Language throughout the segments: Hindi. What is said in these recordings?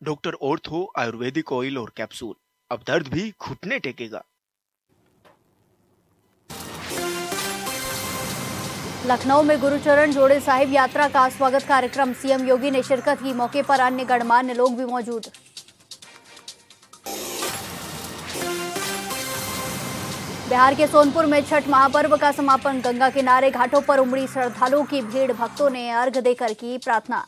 डॉक्टर ऑर्थो आयुर्वेदिक ऑयल और कैप्सूल, अब दर्द भी घुटने टेकेगा। लखनऊ में गुरुचरण जोड़े साहिब यात्रा का स्वागत कार्यक्रम, सीएम योगी ने शिरकत की। मौके पर अन्य गणमान्य लोग भी मौजूद। बिहार के सोनपुर में छठ महापर्व का समापन, गंगा किनारे घाटों पर उमड़ी श्रद्धालुओं की भीड़, भक्तों ने अर्घ देकर की प्रार्थना।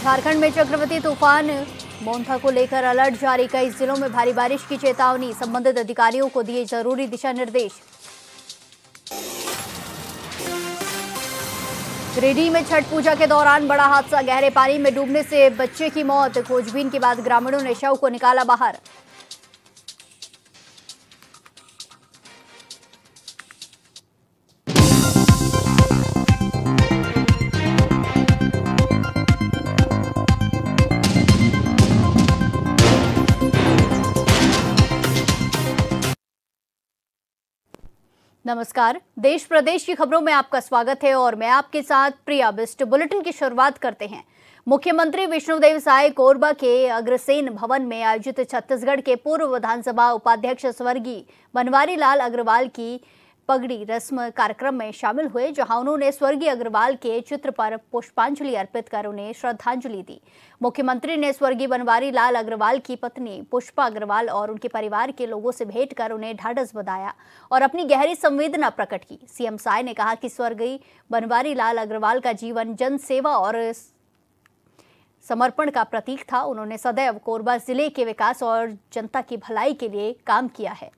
झारखंड में चक्रवाती तूफान मोंथा को लेकर अलर्ट जारी, कई जिलों में भारी बारिश की चेतावनी, संबंधित अधिकारियों को दिए जरूरी दिशा निर्देश। गिरिडीह में छठ पूजा के दौरान बड़ा हादसा, गहरे पानी में डूबने से बच्चे की मौत, खोजबीन के बाद ग्रामीणों ने शव को निकाला बाहर। नमस्कार, देश प्रदेश की खबरों में आपका स्वागत है और मैं आपके साथ प्रिया बिस्ट। बुलेटिन की शुरुआत करते हैं। मुख्यमंत्री विष्णुदेव साय कोरबा के अग्रसेन भवन में आयोजित छत्तीसगढ़ के पूर्व विधानसभा उपाध्यक्ष स्वर्गीय बनवारी लाल अग्रवाल की पगड़ी रस्म कार्यक्रम में शामिल हुए, जहां उन्होंने स्वर्गीय अग्रवाल के चित्र पर पुष्पांजलि अर्पित कर उन्हें श्रद्धांजलि दी। मुख्यमंत्री ने स्वर्गीय बनवारी लाल अग्रवाल की पत्नी पुष्पा अग्रवाल और उनके परिवार के लोगों से भेंट कर उन्हें ढाढस बधाया और अपनी गहरी संवेदना प्रकट की। सीएम साय ने कहा कि स्वर्गीय बनवारी लाल अग्रवाल का जीवन जन सेवा और समर्पण का प्रतीक था। उन्होंने सदैव कोरबा जिले के विकास और जनता की भलाई के लिए काम किया है।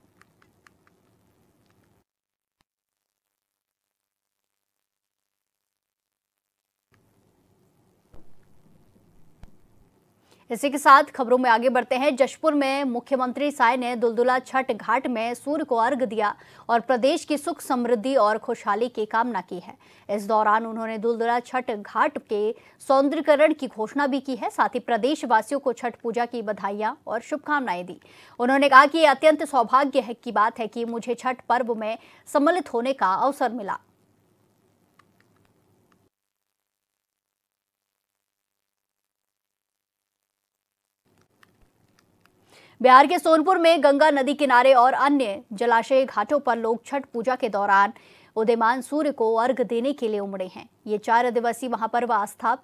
इसी के साथ खबरों में आगे बढ़ते हैं। जशपुर में मुख्यमंत्री साय ने दुलदुला छठ घाट में सूर्य को अर्घ दिया और प्रदेश की सुख समृद्धि और खुशहाली की कामना की है। इस दौरान उन्होंने दुलदुला छठ घाट के सौंदर्यीकरण की घोषणा भी की है। साथ ही प्रदेशवासियों को छठ पूजा की बधाइयां और शुभकामनाएं दी। उन्होंने कहा कि अत्यंत सौभाग्य की बात है कि मुझे छठ पर्व में सम्मिलित होने का अवसर मिला। बिहार के सोनपुर में गंगा नदी किनारे और अन्य जलाशय घाटों पर लोग छठ पूजा के दौरान उदीयमान सूर्य को अर्घ देने के लिए उमड़े हैं। ये 4 दिवसीय महापर्व आस्था,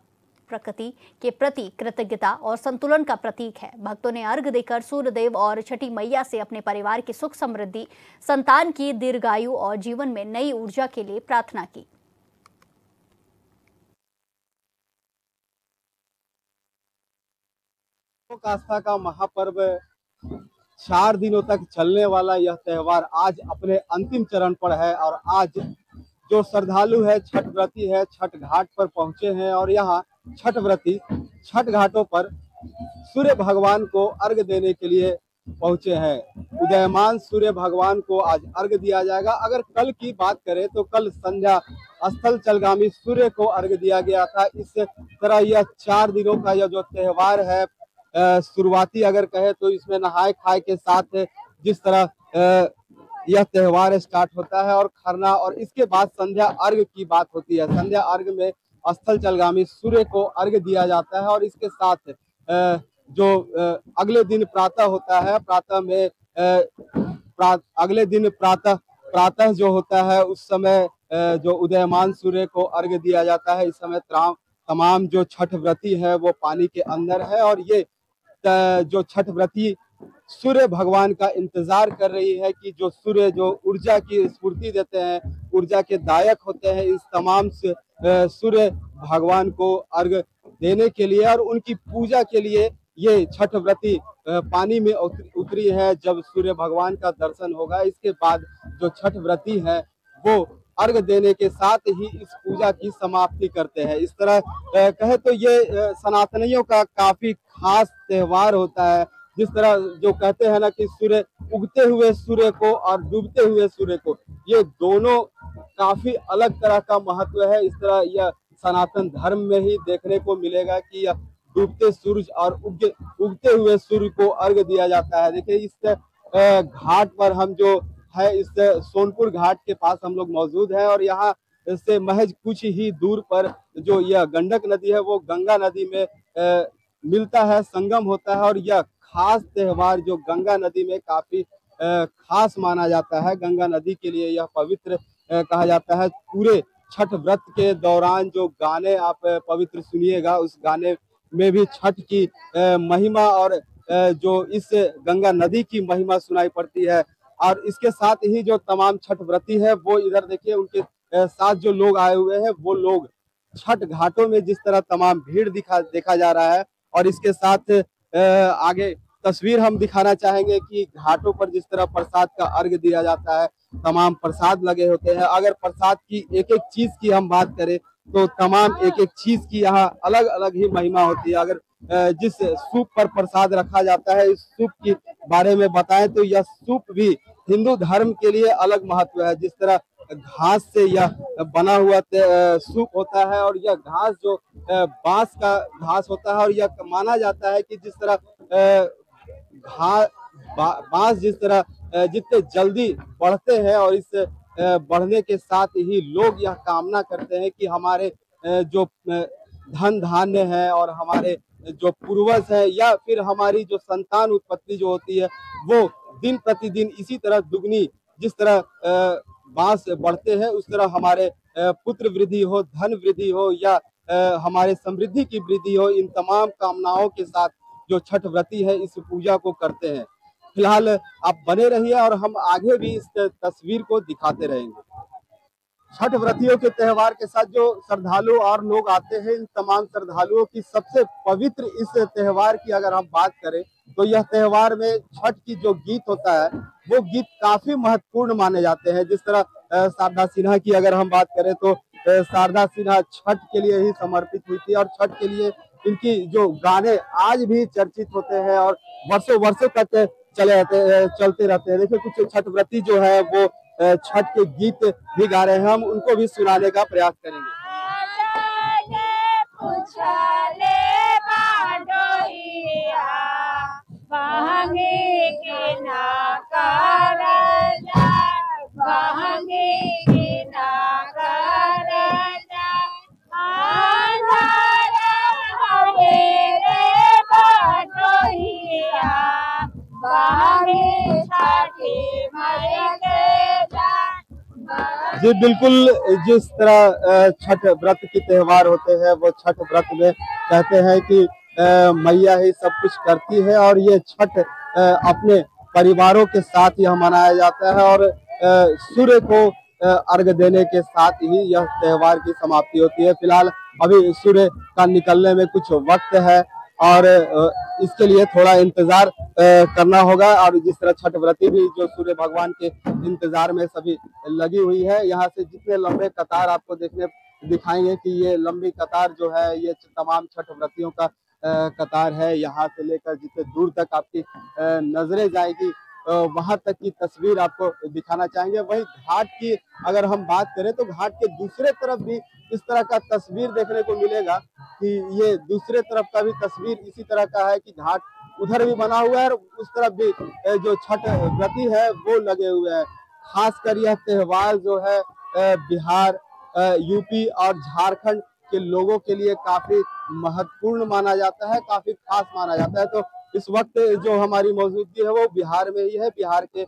प्रकृति के प्रति कृतज्ञता और संतुलन का प्रतीक है। भक्तों ने अर्घ देकर सूर्यदेव और छठी मैया से अपने परिवार की सुख समृद्धि, संतान की दीर्घायु और जीवन में नई ऊर्जा के लिए प्रार्थना की। आस्था का महापर्व 4 दिनों तक चलने वाला यह त्योहार आज अपने अंतिम चरण पर है और आज जो श्रद्धालु है, छठ व्रती है, छठ घाट पर पहुंचे हैं और यहाँ छठ व्रती छठ घाटों पर सूर्य भगवान को अर्घ देने के लिए पहुंचे हैं। उदयमान सूर्य भगवान को आज अर्घ दिया जाएगा। अगर कल की बात करें तो कल संध्या स्थल चलगामी सूर्य को अर्घ दिया गया था। इस तरह यह 4 दिनों का यह जो त्योहार है, शुरुआती अगर कहे तो इसमें नहाए खाए के साथ जिस तरह यह त्योहार स्टार्ट होता है और खरना और इसके बाद संध्या अर्घ की बात होती है। संध्या अर्घ में स्थल चलगामी सूर्य को अर्घ दिया जाता है और इसके साथ जो अगले दिन प्रातः होता है, प्रातः में अगले दिन प्रातः जो होता है उस समय जो उदयमान सूर्य को अर्घ दिया जाता है। इस समय तमाम जो छठ व्रती है वो पानी के अंदर है और ये जो छठ व्रती सूर्य भगवान का इंतजार कर रही है कि जो सूर्य जो ऊर्जा की स्फूर्ति देते हैं, ऊर्जा के दायक होते हैं, इस तमाम सूर्य भगवान को अर्घ देने के लिए और उनकी पूजा के लिए ये छठ व्रती पानी में उतरी है। जब सूर्य भगवान का दर्शन होगा इसके बाद जो छठ व्रती है वो अर्घ देने के साथ ही इस पूजा की समाप्ति करते हैं। इस तरह कहे तो ये सनातनियों का काफी खास त्योहार होता है। जिस तरह जो कहते हैं ना कि सूर्य उगते हुए सूर्य को और डूबते हुए सूर्य को, ये दोनों काफी अलग तरह का महत्व है। इस तरह यह सनातन धर्म में ही देखने को मिलेगा कि यह डूबते सूरज और उगते हुए सूर्य को अर्घ दिया जाता है। देखिए इस घाट पर हम जो है, इस सोनपुर घाट के पास हम लोग मौजूद हैं और यहाँ से महज कुछ ही दूर पर जो यह गंडक नदी है वो गंगा नदी में मिलता है, संगम होता है। और यह खास त्योहार जो गंगा नदी में काफी खास माना जाता है, गंगा नदी के लिए यह पवित्र कहा जाता है। पूरे छठ व्रत के दौरान जो गाने आप पवित्र सुनिएगा, उस गाने में भी छठ की महिमा और जो इस गंगा नदी की महिमा सुनाई पड़ती है। और इसके साथ ही जो तमाम छठ व्रती है वो इधर देखिए, उनके साथ जो लोग आए हुए हैं वो लोग छठ घाटों में जिस तरह तमाम भीड़ देखा जा रहा है। और इसके साथ आगे तस्वीर हम दिखाना चाहेंगे कि घाटों पर जिस तरह प्रसाद का अर्घ दिया जाता है, तमाम प्रसाद लगे होते हैं। अगर प्रसाद की एक एक चीज की हम बात करें तो तमाम एक एक चीज की यहाँ अलग अलग ही महिमा होती है। अगर जिस सूप पर प्रसाद रखा जाता है, इस सूप के बारे में बताएं तो यह सूप भी हिंदू धर्म के लिए अलग महत्व है। जिस तरह घास से यह बना हुआ सूप होता है, और यह घास जो बांस का घास होता है, और यह माना जाता है कि जिस तरह बांस जिस तरह जितने जल्दी बढ़ते हैं, और इस बढ़ने के साथ ही लोग यह कामना करते हैं कि हमारे जो धन धान्य है और हमारे जो पूर्वज है या फिर हमारी जो संतान उत्पत्ति जो होती है वो दिन प्रतिदिन इसी तरह दुगनी, जिस तरह बांस बढ़ते हैं उस तरह हमारे पुत्र वृद्धि हो, धन वृद्धि हो या हमारे समृद्धि की वृद्धि हो, इन तमाम कामनाओं के साथ जो छठ व्रती है इस पूजा को करते हैं। फिलहाल आप बने रहिए और हम आगे भी इस तस्वीर को दिखाते रहेंगे। छठ व्रतियों के त्योहार के साथ जो श्रद्धालु और लोग आते हैं, इन तमाम श्रद्धालुओं की सबसे पवित्र इस त्योहार की अगर हम बात करें तो यह त्योहार में छठ की जो गीत होता है वो गीत काफी महत्वपूर्ण माने जाते हैं। जिस तरह शारदा सिन्हा की अगर हम बात करें तो शारदा सिन्हा छठ के लिए ही समर्पित हुई थी, और छठ के लिए इनकी जो गाने आज भी चर्चित होते हैं और वर्षों वर्षों तक चलते रहते हैं। देखिए कुछ छठ व्रती जो है वो छठ के गीत भी गा रहे हैं, हम उनको भी सुनाने का प्रयास करेंगे। जी बिल्कुल, जिस तरह छठ व्रत के त्योहार होते हैं वो छठ व्रत में कहते हैं कि मैया ही सब कुछ करती है, और ये छठ अपने परिवारों के साथ यह मनाया जाता है। और सूर्य को अर्घ देने के साथ ही यह त्योहार की समाप्ति होती है। फिलहाल अभी सूर्य का निकलने में कुछ वक्त है और इसके लिए थोड़ा इंतजार करना होगा। और जिस तरह छठ व्रती भी जो सूर्य भगवान के इंतजार में सभी लगी हुई है, यहाँ से जितने लंबे कतार आपको दिखाएंगे कि ये लंबी कतार जो है ये तमाम छठ व्रतियों का कतार है। यहाँ से लेकर जितने दूर तक आपकी नजरें जाएगी वहां तक की तस्वीर आपको दिखाना चाहेंगे। वहीं घाट की अगर हम बात करें तो घाट के दूसरे तरफ भी इस तरह का तस्वीर देखने को मिलेगा कि ये दूसरे तरफ का भी तस्वीर इसी तरह का है कि घाट उधर भी बना हुआ है और उस तरफ भी जो छठ व्रती है वो लगे हुए हैं। खासकर यह त्योहार जो है बिहार, यूपी और झारखंड के लोगों के लिए काफी महत्वपूर्ण माना जाता है, काफी खास माना जाता है। तो इस वक्त जो हमारी मौजूदगी है वो बिहार में ही है, बिहार के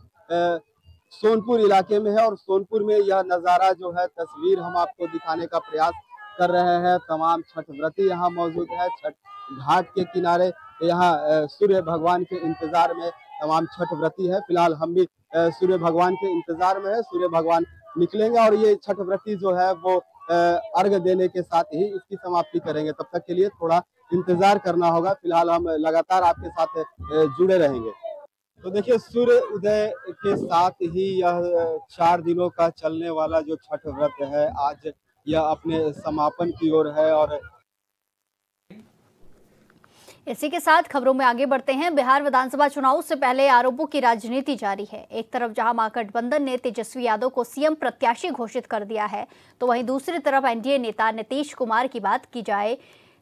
सोनपुर इलाके में है। और सोनपुर में यह नज़ारा जो है तस्वीर हम आपको दिखाने का प्रयास कर रहे हैं। तमाम छठ व्रती यहाँ मौजूद है। छठ घाट के किनारे यहाँ सूर्य भगवान के इंतजार में तमाम छठ व्रती है। फिलहाल हम भी सूर्य भगवान के इंतजार में है। सूर्य भगवान निकलेंगे और ये छठ व्रती जो है वो अर्घ देने के साथ ही इसकी समाप्ति करेंगे। तब तक के लिए थोड़ा इंतजार करना होगा। फिलहाल हम लगातार आपके साथ जुड़े रहेंगे। तो देखिए सूर्य उदय के साथ ही यह 4 दिनों का चलने वाला जो छठ व्रत है आज यह अपने समापन की ओर है। और इसी के साथ खबरों में आगे बढ़ते हैं। बिहार विधानसभा चुनाव से पहले आरोपों की राजनीति जारी है। एक तरफ जहां महागठबंधन ने तेजस्वी यादव को सीएम प्रत्याशी घोषित कर दिया है, तो वहीं दूसरी तरफ एनडीए नेता नीतीश कुमार की बात की जाए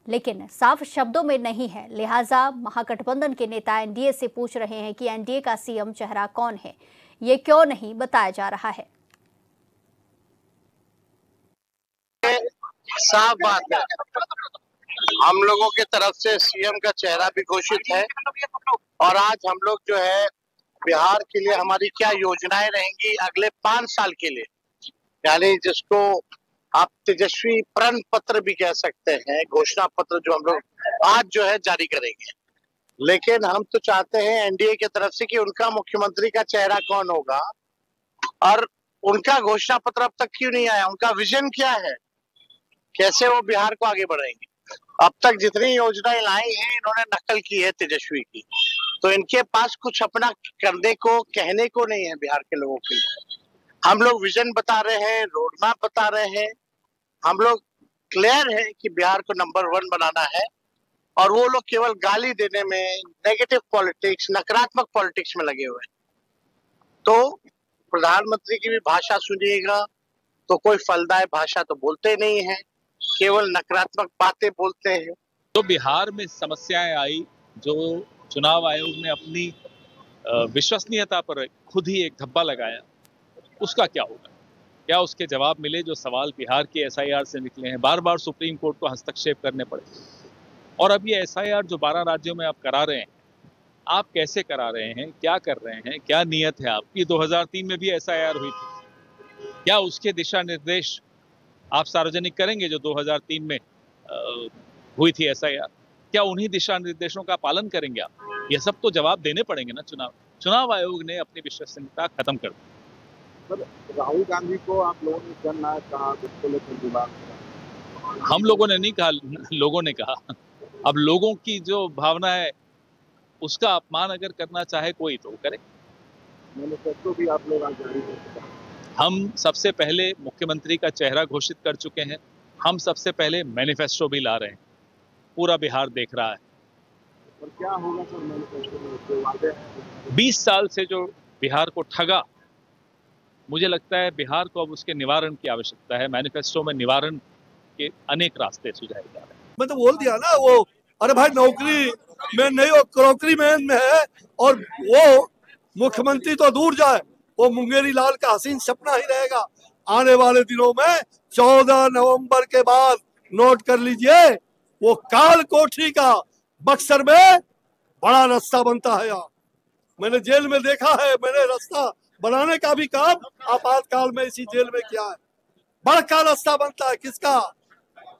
लेकिन साफ शब्दों में नहीं है। लिहाजा महागठबंधन के नेता एनडीए से पूछ रहे हैं कि एनडीए का सीएम चेहरा कौन है, ये क्यों नहीं बताया जा रहा है। साफ बात है, हम लोगों के तरफ से सीएम का चेहरा भी घोषित है और आज हम लोग जो है बिहार के लिए हमारी क्या योजनाएं रहेंगी अगले 5 साल के लिए, यानी जिसको आप तेजस्वी प्रण पत्र भी कह सकते हैं, घोषणा पत्र जो हम लोग आज जो है जारी करेंगे। लेकिन हम तो चाहते हैं एनडीए की तरफ से कि उनका मुख्यमंत्री का चेहरा कौन होगा और उनका घोषणा पत्र अब तक क्यों नहीं आया, उनका विजन क्या है, कैसे वो बिहार को आगे बढ़ाएंगे। अब तक जितनी योजनाएं लाई हैं इन्होंने नकल की है तेजस्वी की, तो इनके पास कुछ अपना करने को कहने को नहीं है बिहार के लोगों के लिए। हम लोग विजन बता रहे हैं, रोड मैप बता रहे हैं, हम लोग क्लियर है कि बिहार को नंबर 1 बनाना है और वो लोग केवल गाली देने में, नेगेटिव पॉलिटिक्स, नकारात्मक पॉलिटिक्स में लगे हुए हैं। तो प्रधानमंत्री की भी भाषा सुनिएगा तो कोई फलदायक भाषा तो बोलते नहीं है, केवल नकारात्मक बातें बोलते हैं। तो बिहार में समस्याएं आई, जो चुनाव आयोग ने अपनी विश्वसनीयता पर खुद ही एक धब्बा लगाया, उसका क्या होगा? क्या उसके जवाब मिले जो सवाल बिहार की एसआईआर से निकले हैं? बार बार सुप्रीम कोर्ट को हस्तक्षेप करने पड़े। और अब ये एसआईआर जो 12 राज्यों में आप करा रहे हैं, आप कैसे करा रहे हैं, क्या कर रहे हैं, क्या नियत है आपकी? 2003 में भी एसआईआर हुई थी, क्या उसके दिशा निर्देश आप सार्वजनिक करेंगे जो 2003 में हुई थी एसआईआर? क्या उन्हीं दिशा निर्देशों का पालन करेंगे आप? ये सब तो जवाब देने पड़ेंगे ना। चुनाव आयोग ने अपनी विश्वसनीयता खत्म कर दी। राहुल गांधी को आप लोगों ने जननायक कहा, उसको लेकर विवाद हुआ। हम लोगों ने नहीं कहा, लोगों ने कहा। अब लोगों की जो भावना है उसका अपमान अगर करना चाहे कोई तो करे। मैनिफेस्टो भी आप लोग आज जारी कर चुके हैं। हम सबसे पहले मुख्यमंत्री का चेहरा घोषित कर चुके हैं, हम सबसे पहले मैनिफेस्टो भी ला रहे हैं, पूरा बिहार देख रहा है। और क्या होगा सर मैनिफेस्टो में, जो वादे हैं? 20 साल से जो बिहार को ठगा, मुझे लगता है बिहार को अब उसके निवारण की आवश्यकता है। मैनिफेस्टो में निवारण के अनेक रास्ते सुझाए जा रहे हैं। मैं तो बोल दिया ना, वो अरे भाई नौकरी में नहीं, वो क्रॉकरी मैन में है। और वो मुख्यमंत्री तो दूर जाए, वो मुंगेरी लाल का हसीन सपना ही रहेगा। आने वाले दिनों में 14 नवंबर के बाद नोट कर लीजिए, वो काल कोठरी का बक्सर में बड़ा रास्ता बनता है। यहाँ मैंने जेल में देखा है, मैंने रास्ता बनाने का भी काम आपातकाल में इसी जेल में किया है। बड़ा रास्ता बनता है, किसका?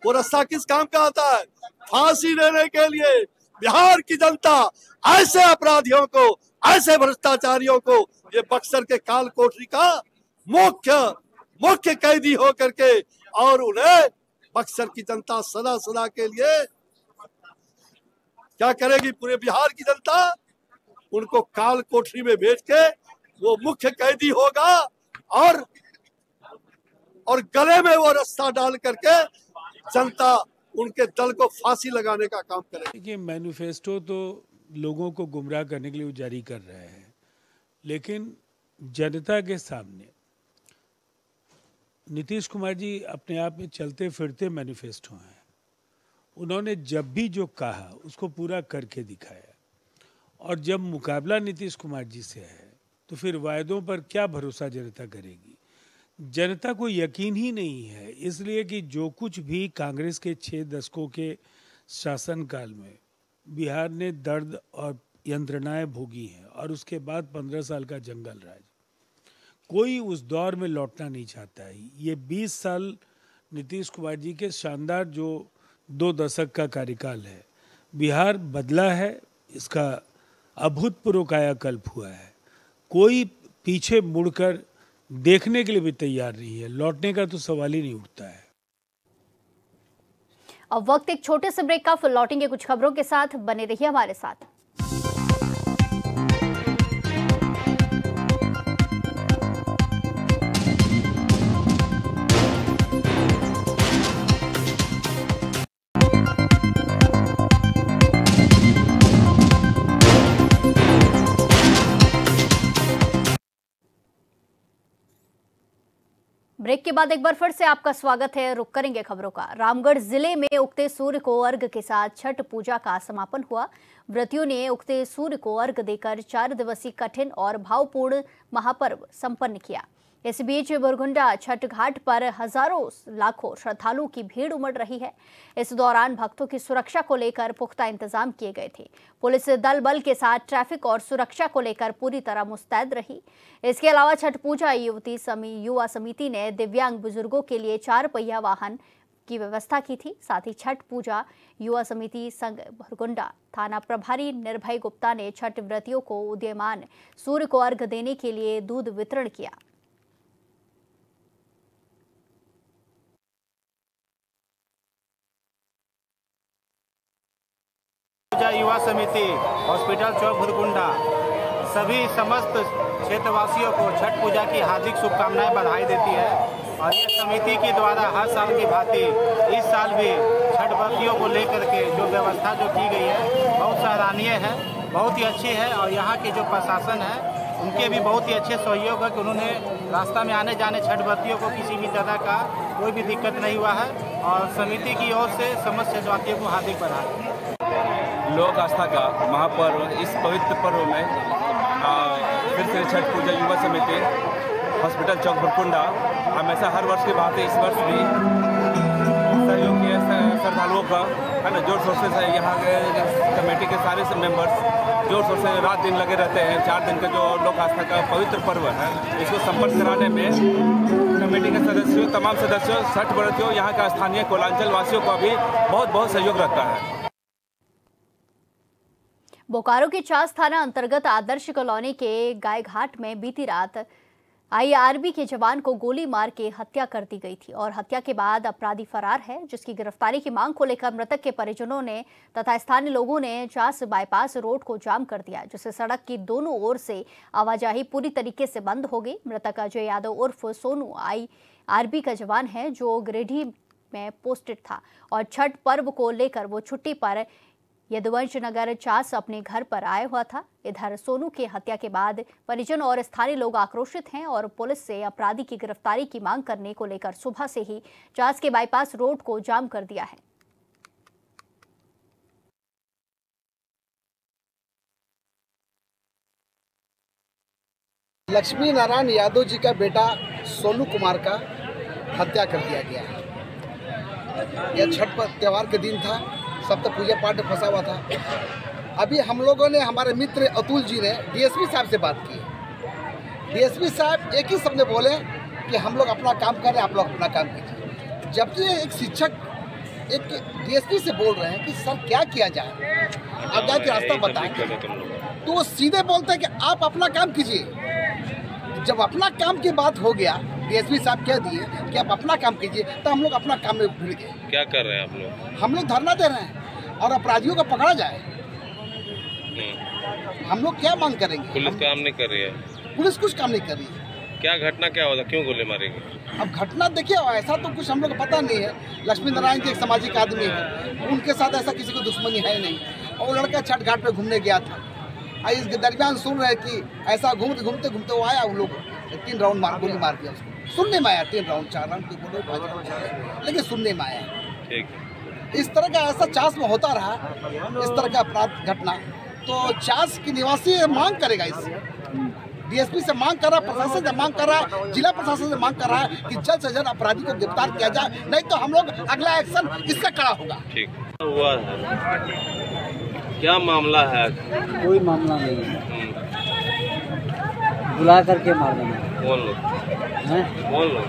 वो रास्ता किस काम का आता है? फांसी देने के लिए बिहार की जनता ऐसे अपराधियों को, ऐसे भ्रष्टाचारियों को ये बक्सर के काल कोठरी का मुख्य कैदी हो करके, और उन्हें बक्सर की जनता सदा सदा के लिए क्या करेगी? पूरे बिहार की जनता उनको काल कोठरी में भेज के वो मुख्य कैदी होगा और गले में वो रस्सा डाल करके जनता उनके दल को फांसी लगाने का काम करेगी। देखिए, मैनिफेस्टो तो लोगों को गुमराह करने के लिए जारी कर रहे हैं, लेकिन जनता के सामने नीतीश कुमार जी अपने आप में चलते फिरते मैनिफेस्टो हैं। उन्होंने जब भी जो कहा उसको पूरा करके दिखाया, और जब मुकाबला नीतीश कुमार जी से है तो फिर वायदों पर क्या भरोसा जनता करेगी? जनता को यकीन ही नहीं है, इसलिए कि जो कुछ भी कांग्रेस के 6 दशकों के शासनकाल में बिहार ने दर्द और यंत्रणाएं भोगी हैं, और उसके बाद 15 साल का जंगल राज, कोई उस दौर में लौटना नहीं चाहता है। ये 20 साल नीतीश कुमार जी के शानदार जो 2 दशक का कार्यकाल है, बिहार बदला है, इसका अभूतपूर्व कायाकल्प हुआ है। कोई पीछे मुड़कर देखने के लिए भी तैयार नहीं है, लौटने का तो सवाल ही नहीं उठता है। अब वक्त एक छोटे से ब्रेक का, फिर लौटेंगे कुछ खबरों के साथ। बने रहिए हमारे साथ। ब्रेक के बाद एक बार फिर से आपका स्वागत है। रुक करेंगे खबरों का। रामगढ़ जिले में उगते सूर्य को अर्घ के साथ छठ पूजा का समापन हुआ। व्रतियों ने उगते सूर्य को अर्घ देकर 4 दिवसीय कठिन और भावपूर्ण महापर्व संपन्न किया। इस बीच बुरगुंडा छठ घाट पर हजारों लाखों श्रद्धालुओं की भीड़ उमड़ रही है। इस दौरान भक्तों की सुरक्षा को लेकर पुख्ता इंतजाम किए गए थे। पुलिस दल बल के साथ ट्रैफिक और सुरक्षा को लेकर पूरी तरह मुस्तैद रही। इसके अलावा छठ पूजा युवा समिति ने दिव्यांग बुजुर्गों के लिए 4 पहिया वाहन की व्यवस्था की थी। साथ ही छठ पूजा युवा समिति संघ बुरगुंडा थाना प्रभारी निर्भय गुप्ता ने छठ व्रतियों को उदीयमान सूर्य को अर्घ देने के लिए दूध वितरण किया। युवा समिति हॉस्पिटल चौक बुरगुंडा सभी समस्त क्षेत्रवासियों को छठ पूजा की हार्दिक शुभकामनाएं बधाई देती है। और ये समिति के द्वारा हर साल की भांति इस साल भी छठ व्रतियों को लेकर के जो व्यवस्था जो की गई है बहुत सराहनीय है, बहुत ही अच्छी है। और यहाँ के जो प्रशासन है उनके भी बहुत ही अच्छे सहयोग है कि उन्होंने रास्ता में आने जाने छठ व्रतियों को किसी भी तरह का कोई भी दिक्कत नहीं हुआ है। और समिति की ओर से समस्त छठव्रतियों को हार्दिक बधाई। लोक आस्था का महापर्व इस पवित्र पर्व में फिर से छठ पूजा युवा समिति हॉस्पिटल चौक बुरगुंडा हमेशा हर वर्ष की भांति इस वर्ष भी सहयोग किए श्रद्धालुओं का है ना, जोर शोर से यहाँ के कमेटी के सारे मेंबर्स जोर शोर से रात दिन लगे रहते हैं। 4 दिन का जो लोक आस्था का पवित्र पर्व है इसको संपन्न कराने में कमेटी के सदस्यों, तमाम सदस्यों, छठ व्रतियों, यहाँ का स्थानीय कोलांचल वासियों का भी बहुत बहुत सहयोग रहता है। बोकारो के चास थाना अंतर्गत आदर्श कॉलोनी के गायघाट में बीती रात IRB के जवान को गोली मार के हत्या कर दी गई थी और हत्या के बाद अपराधी फरार है, जिसकी गिरफ्तारी की मांग को लेकर मृतक के परिजनों ने तथा स्थानीय लोगों ने चास बाईपास रोड को जाम कर दिया, जिससे सड़क की दोनों ओर से आवाजाही पूरी तरीके से बंद हो गई। मृतक अजय यादव उर्फ सोनू IRB का जवान है जो गिरिडीह में पोस्टेड था और छठ पर्व को लेकर वो छुट्टी पर यदुवंश नगर चास अपने घर पर आया हुआ था। इधर सोनू की हत्या के बाद परिजन और स्थानीय लोग आक्रोशित हैं और पुलिस से अपराधी की गिरफ्तारी की मांग करने को लेकर सुबह से ही चास के बाईपास रोड को जाम कर दिया है। लक्ष्मी नारायण यादव जी का बेटा सोनू कुमार का हत्या कर दिया गया है। यह छठ त्योहार के दिन था, सब तो पूजा पाठ में फंसा हुआ था। अभी हम लोगों ने, हमारे मित्र अतुल जी ने DSP साहब से बात की। DSP साहब एक ही शब्द बोले कि हम लोग अपना काम कर रहे हैं, आप लोग अपना काम कीजिए। जबकि एक शिक्षक एक DSP से बोल रहे हैं कि सर क्या किया जाए, आप जाके रास्ता बताएं, तो वो सीधे बोलते हैं कि आप अपना काम कीजिए। जब अपना काम की बात हो गया, DSP साहब कह दिए कि आप अपना काम कीजिए, तो हम लोग अपना काम में भूल गए। क्या कर रहे हैं आप लोग? हम लोग धरना दे रहे हैं और अपराधियों को पकड़ा जाए। हम लोग क्या मांग करेंगे? पुलिस काम नहीं कर रही है। पुलिस कुछ काम नहीं कर रही है। क्या घटना क्या होता, क्यों गोली मारेगी? अब घटना देखिए, ऐसा तो कुछ हम लोग को पता नहीं है। लक्ष्मी नारायण जी एक सामाजिक आदमी है, उनके साथ ऐसा किसी को दुश्मनी है नहीं। और वो लड़का छठ घाट पे घूमने गया था। इस दरमियान सुन रहे कि ऐसा घूमते घूमते वो आया, उन लोग 3 राउंड गोली मार दिया उसको। सुनने में आया 3 राउंड 4 राउंड की बोलो 5 राउंड, लेकिन सुनने में आया। ठीक है। इस तरह का ऐसा चास में होता रहा, इस तरह का अपराध घटना, तो चास की निवासी मांग करेगा। इससे DSP से मांग कर रहा, प्रशासन से मांग कर रहा, जिला प्रशासन से मांग कर रहा है कि जल्द से जल्द अपराधी को गिरफ्तार किया जाए, नहीं तो हम लोग अगला एक्शन इससे कड़ा होगा। ठीक हुआ है। क्या मामला है? कोई मामला नहीं है, बुला करके मार देना। कौन लोग हैं? कौन लोग?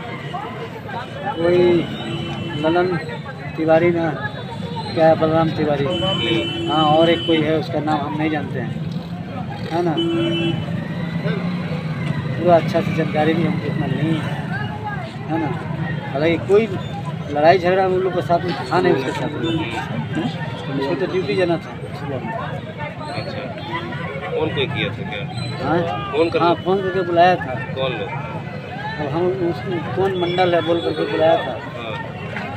कोई ललन तिवारी ना, क्या है, बलराम तिवारी, हाँ, और एक कोई है, उसका नाम हम नहीं जानते हैं, है ना। पूरा अच्छा से जानकारी भी हमको इतना नहीं है ना। हालांकि कोई लड़ाई झगड़ा उन लोग के साथ में था नहीं, उसके साथ उसको तो ड्यूटी जाना था सुबह में। अच्छा, फोन कोई किया था क्या? हाँ, फोन करके बुलाया था। कौन लोग? अब हम उसको कौन मंडल है बोल करके बुलाया था,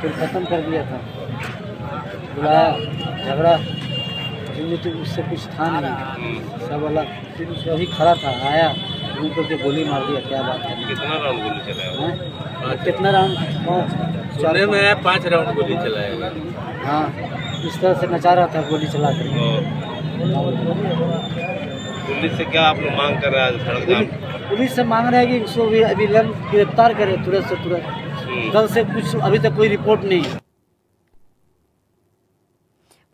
फिर ख़त्म कर दिया था। बुलाया, झगड़ा तो उससे कुछ था नहीं, सब अलग। फिर वही खड़ा था, आया, घूम करके गोली मार दिया। क्या बात है? कितना राउंड गोली चलाया? कितना राउंड? सुनने में है 5 राउंड गोली चलाएगा। हाँ, इस तरह से नचा रहा था गोली चला कर। पुलिस से क्या आप लोग मांग कर रहे हैं? सड़क जाम पुलिस से मांग रहे हैं कि उसको भी अभी गिरफ्तार करें तुरंत से तुरंत। कल से कुछ अभी तक कोई रिपोर्ट नहीं है।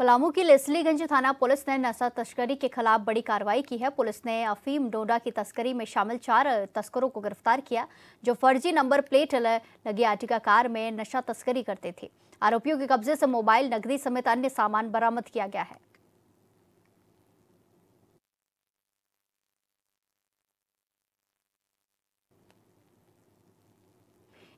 पलामू की लेस्लीगंज थाना पुलिस ने नशा तस्करी के खिलाफ बड़ी कार्रवाई की है। पुलिस ने अफीम डोडा की तस्करी में शामिल 4 तस्करों को गिरफ्तार किया, जो फर्जी नंबर प्लेट लगी आर्टिका कार में नशा तस्करी करते थे। आरोपियों के कब्जे से मोबाइल, नकदी समेत अन्य सामान बरामद किया गया है।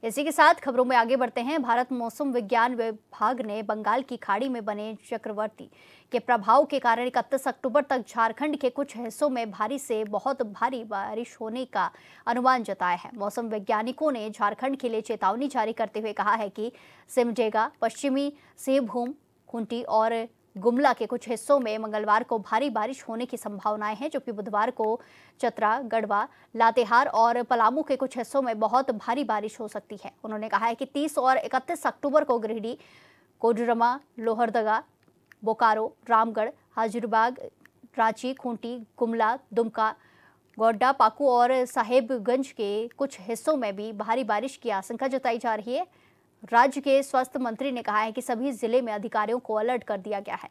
इसी के साथ खबरों में आगे बढ़ते हैं। भारत मौसम विज्ञान विभाग ने बंगाल की खाड़ी में बने चक्रवाती के प्रभाव के कारण 31 अक्टूबर तक झारखंड के कुछ हिस्सों में भारी से बहुत भारी बारिश होने का अनुमान जताया है। मौसम वैज्ञानिकों ने झारखंड के लिए चेतावनी जारी करते हुए कहा है कि सिमडेगा, पश्चिमी सिंहभूम, खूंटी और गुमला के कुछ हिस्सों में मंगलवार को भारी बारिश होने की संभावनाएं हैं, जबकि बुधवार को चतरा, गढ़वा, लातेहार और पलामू के कुछ हिस्सों में बहुत भारी बारिश हो सकती है। उन्होंने कहा है कि 30 और 31 अक्टूबर को गिरिडीह, कोडरमा, लोहरदगा, बोकारो, रामगढ़, हाजिरबाग, रांची, खूंटी, गुमला, दुमका, गोड्डा, पाकू और साहेबगंज के कुछ हिस्सों में भी भारी बारिश की आशंका जताई जा रही है। राज्य के स्वास्थ्य मंत्री ने कहा है कि सभी जिले में अधिकारियों को अलर्ट कर दिया गया है।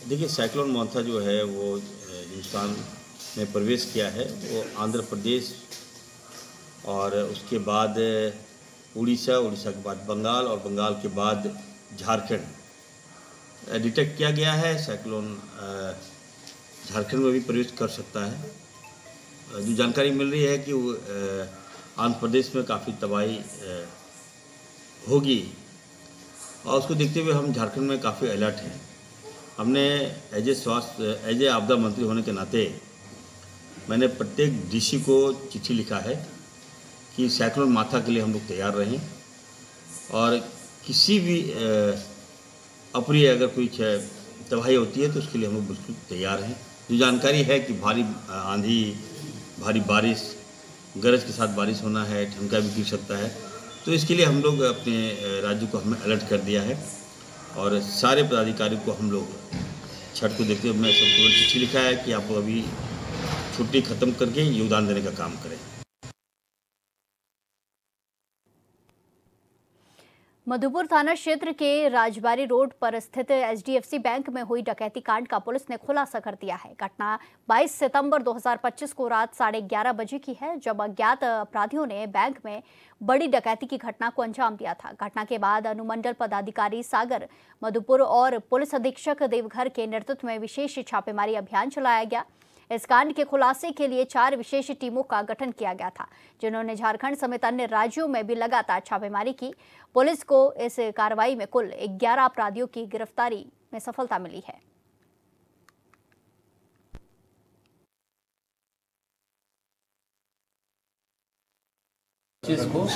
देखिए, साइक्लोन मोंथा जो है वो हिंदुस्तान में प्रवेश किया है। वो आंध्र प्रदेश और उसके बाद उड़ीसा, उड़ीसा के बाद बंगाल और बंगाल के बाद झारखंड डिटेक्ट किया गया है। साइक्लोन झारखंड में भी प्रवेश कर सकता है। जो जानकारी मिल रही है कि वो आंध्र प्रदेश में काफ़ी तबाही होगी, और उसको देखते हुए हम झारखंड में काफ़ी अलर्ट हैं। हमने एज ए आपदा मंत्री होने के नाते मैंने प्रत्येक डीसी को चिट्ठी लिखा है कि साइक्लोन माथा के लिए हम लोग तैयार रहें, और किसी भी अप्रिय अगर कोई तबाही होती है तो उसके लिए हम लोग बिल्कुल तैयार हैं। जो जानकारी है कि भारी आंधी, भारी बारिश, गरज के साथ बारिश होना है, ठनका भी गिर सकता है, तो इसके लिए हम लोग अपने राज्य को हमने अलर्ट कर दिया है, और सारे पदाधिकारियों को हम लोग छठ को देखते हुए मैं सबको चिट्ठी लिखा है कि आप अभी छुट्टी खत्म करके योगदान देने का काम करें। मधुपुर थाना क्षेत्र के राजबारी रोड पर स्थित HDFC बैंक में हुई डकैती कांड का पुलिस ने खुलासा कर दिया है। घटना 22 सितंबर 2025 को रात 11:30 बजे की है, जब अज्ञात अपराधियों ने बैंक में बड़ी डकैती की घटना को अंजाम दिया था। घटना के बाद अनुमंडल पदाधिकारी सागर मधुपुर और पुलिस अधीक्षक देवघर के नेतृत्व में विशेष छापेमारी अभियान चलाया गया। इस कांड के खुलासे के लिए 4 विशेष टीमों का गठन किया गया था, जिन्होंने झारखंड समेत अन्य राज्यों में भी लगातार छापेमारी की। पुलिस को इस कार्रवाई में कुल 11 अपराधियों की गिरफ्तारी में सफलता मिली है। को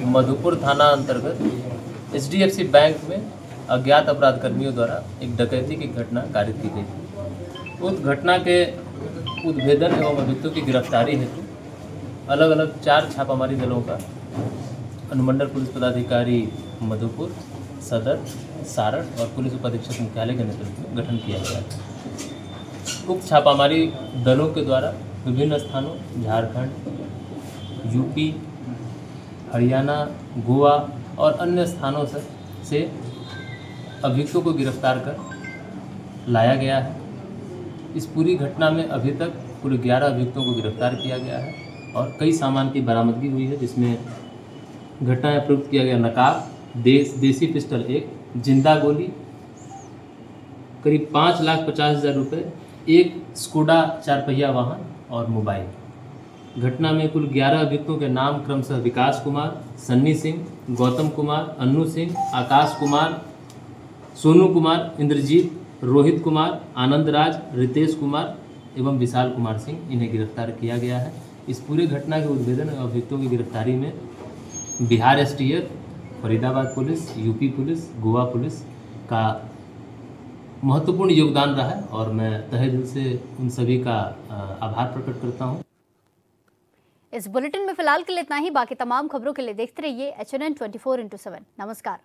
मधुपुर थाना अंतर्गत HDFC बैंक में अज्ञात अपराध कर्मियों द्वारा एक डकैती की घटना कारित की गई। उस घटना के उद्भेदन एवं अभियुक्तों की गिरफ्तारी हेतु अलग अलग 4 छापामारी दलों का अनुमंडल पुलिस पदाधिकारी मधुपुर, सदर, सारण और पुलिस उपाधीक्षक मुख्यालय के नेतृत्व में गठन किया गया है। उक्त छापामारी दलों के द्वारा विभिन्न स्थानों झारखंड, यूपी, हरियाणा, गोवा और अन्य स्थानों से अभियुक्तों को गिरफ्तार कर लाया गया है। इस पूरी घटना में अभी तक कुल 11 अभियुक्तों को गिरफ्तार किया गया है और कई सामान की बरामदगी हुई है, जिसमें घटना में प्रयुक्त किया गया नकाब, देसी पिस्टल 1, जिंदा गोली, करीब 5,50,000 रुपये, एक स्कूडा 4 पहिया वाहन और मोबाइल। घटना में कुल 11 अभियुक्तों के नाम क्रमशः विकास कुमार, सन्नी सिंह, गौतम कुमार, अन्नू सिंह, आकाश कुमार, सोनू कुमार, इंद्रजीत, रोहित कुमार, आनंद राज, रितेश कुमार एवं विशाल कुमार सिंह, इन्हें गिरफ्तार किया गया है। इस पूरे घटना के उद्भेदन एवं अभियुक्तों की गिरफ्तारी में Bihar STF, Faridabad police, UP police, Goa police का महत्वपूर्ण योगदान रहा है और मैं तहे दिल से उन सभी का आभार प्रकट करता हूं। इस बुलेटिन में फिलहाल के लिए इतना ही। बाकी तमाम खबरों के लिए देखते रहिए HNN 24/7। नमस्कार।